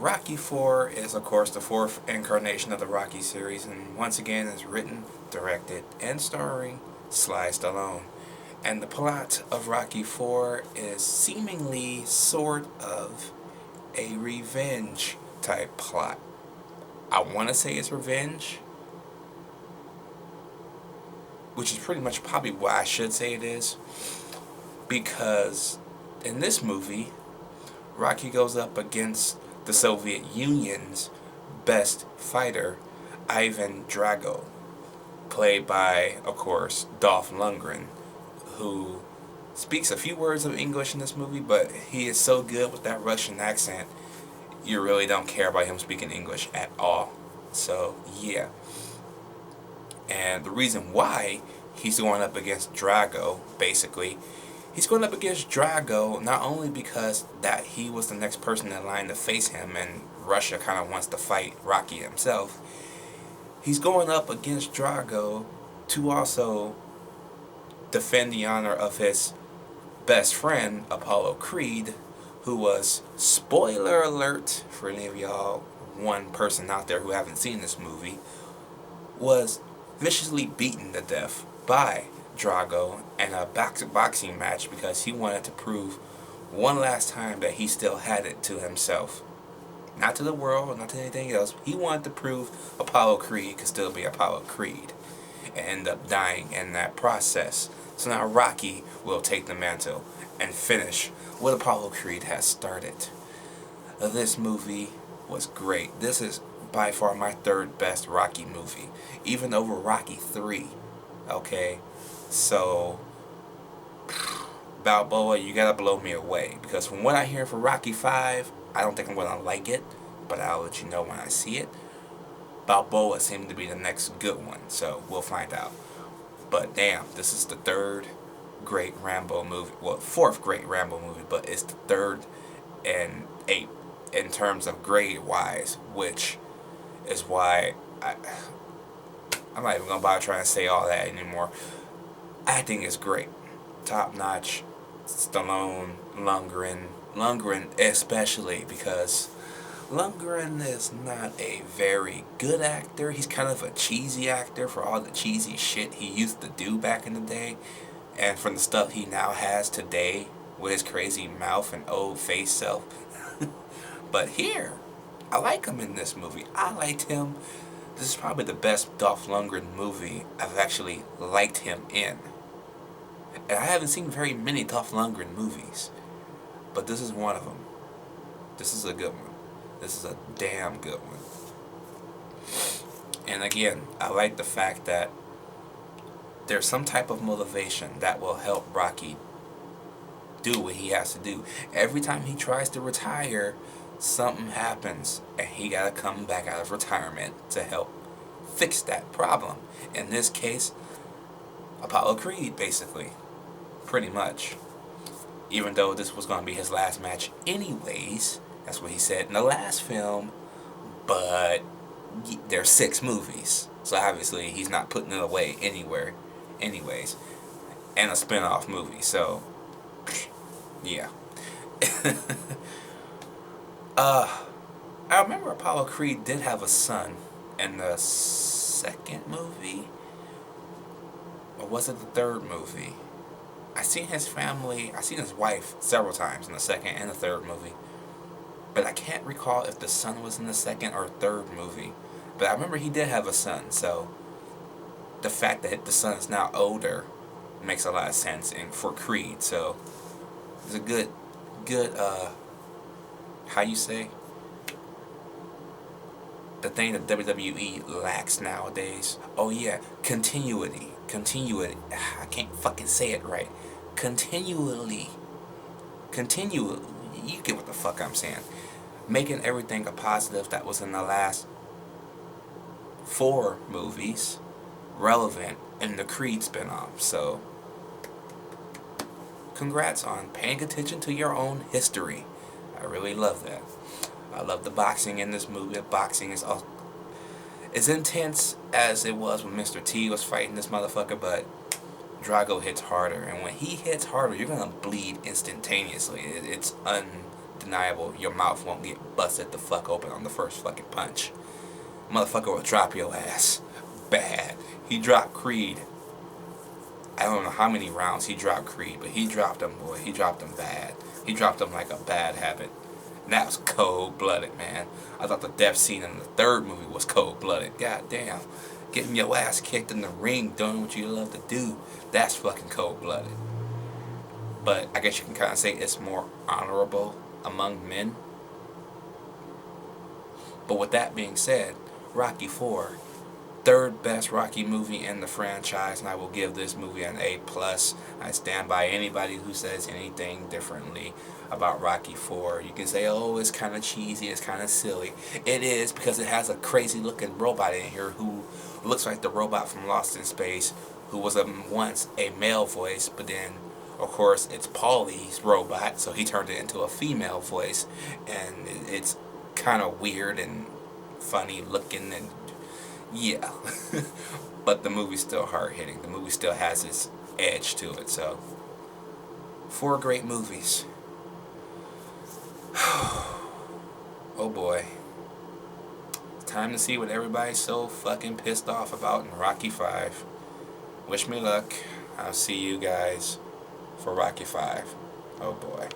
Rocky 4 is, of course, the fourth incarnation of the Rocky series, and once again is written, directed, and starring Sly Stallone. And the plot of Rocky 4 is seemingly sort of a revenge type plot. I want to say it's revenge, which is pretty much probably why I should say it is, because in this movie, Rocky goes up against the Soviet Union's best fighter, Ivan Drago, played by, of course, Dolph Lundgren, who speaks a few words of English in this movie, but he is so good with that Russian accent, you really don't care about him speaking English at all. So, yeah. And the reason why he's going up against Drago, basically, he's going up against Drago not only because that he was the next person in line to face him and Russia kind of wants to fight Rocky himself. He's going up against Drago to also defend the honor of his best friend, Apollo Creed, who was, spoiler alert for any of y'all, one person out there who haven't seen this movie, was viciously beaten to death by Drago in a boxing match because he wanted to prove one last time that he still had it to himself. Not to the world, not to anything else. He wanted to prove Apollo Creed could still be Apollo Creed and end up dying in that process. So now Rocky will take the mantle and finish what Apollo Creed has started. This movie was great. This is by far my third best Rocky movie, even over Rocky 3. Okay, so Balboa, you gotta blow me away, because from what I hear for Rocky 5, I don't think I'm gonna like it, but I'll let you know when I see it. Balboa seemed to be the next good one, so we'll find out. But damn, this is the third great Rambo movie. Well, fourth great Rambo movie, but it's the third and eighth in terms of grade wise, which is why I'm not even gonna bother trying to say all that anymore. Acting is great, top notch. Stallone, Lundgren especially, because Lundgren is not a very good actor. He's kind of a cheesy actor for all the cheesy shit he used to do back in the day, and from the stuff he now has today with his crazy mouth and old face self. But here, I like him in this movie. I liked him. This is probably the best Dolph Lundgren movie I've actually liked him in. And I haven't seen very many Dolph Lundgren movies, but this is one of them. This is a good one. This is a damn good one. And again, I like the fact that there's some type of motivation that will help Rocky do what he has to do. Every time he tries to retire, something happens, and he gotta come back out of retirement to help fix that problem. In this case, Apollo Creed, basically. Pretty much. Even though this was gonna be his last match anyways, that's what he said in the last film, but there's 6 movies, so obviously he's not putting it away anywhere anyways, and a spin-off movie, so yeah. I remember Apollo Creed did have a son in the second movie, or was it the third movie? I seen his family, I seen his wife several times in the second and the third movie, but I can't recall if the son was in the second or third movie. But I remember he did have a son, so the fact that the son is now older makes a lot of sense for Creed. So it's a good how you say, the thing that WWE lacks nowadays. Oh yeah, continuity. I can't fucking say it right. Continually. You get what the fuck I'm saying. Making everything a positive that was in the last 4 movies relevant in the Creed spinoff. So, congrats on paying attention to your own history. I really love that. I love the boxing in this movie. The boxing is as intense as it was when Mr. T was fighting this motherfucker, but Drago hits harder, and when he hits harder, you're gonna bleed instantaneously. It's undeniable. Your mouth won't get busted the fuck open on the first fucking punch. Motherfucker will drop your ass. Bad. He dropped Creed. I don't know how many rounds he dropped Creed, but he dropped him, boy. He dropped him bad. He dropped him like a bad habit. And that was cold-blooded, man. I thought the death scene in the third movie was cold-blooded. God damn. Getting your ass kicked in the ring, doing what you love to do. That's fucking cold-blooded. But I guess you can kind of say it's more honorable among men. But with that being said, Rocky IV, third best Rocky movie in the franchise, and I will give this movie an A+. I stand by anybody who says anything differently about Rocky IV. You can say, oh, it's kind of cheesy, it's kind of silly. It is, because it has a crazy looking robot in here who looks like the robot from Lost in Space, who was once a male voice, but then of course it's Paulie's robot, so he turned it into a female voice, and it's kind of weird and funny looking, and yeah. But the movie's still hard hitting. The movie still has its edge to it. So 4 great movies. Oh boy. It's time to see what everybody's so fucking pissed off about in Rocky V. Wish me luck. I'll see you guys for Rocky V. Oh boy.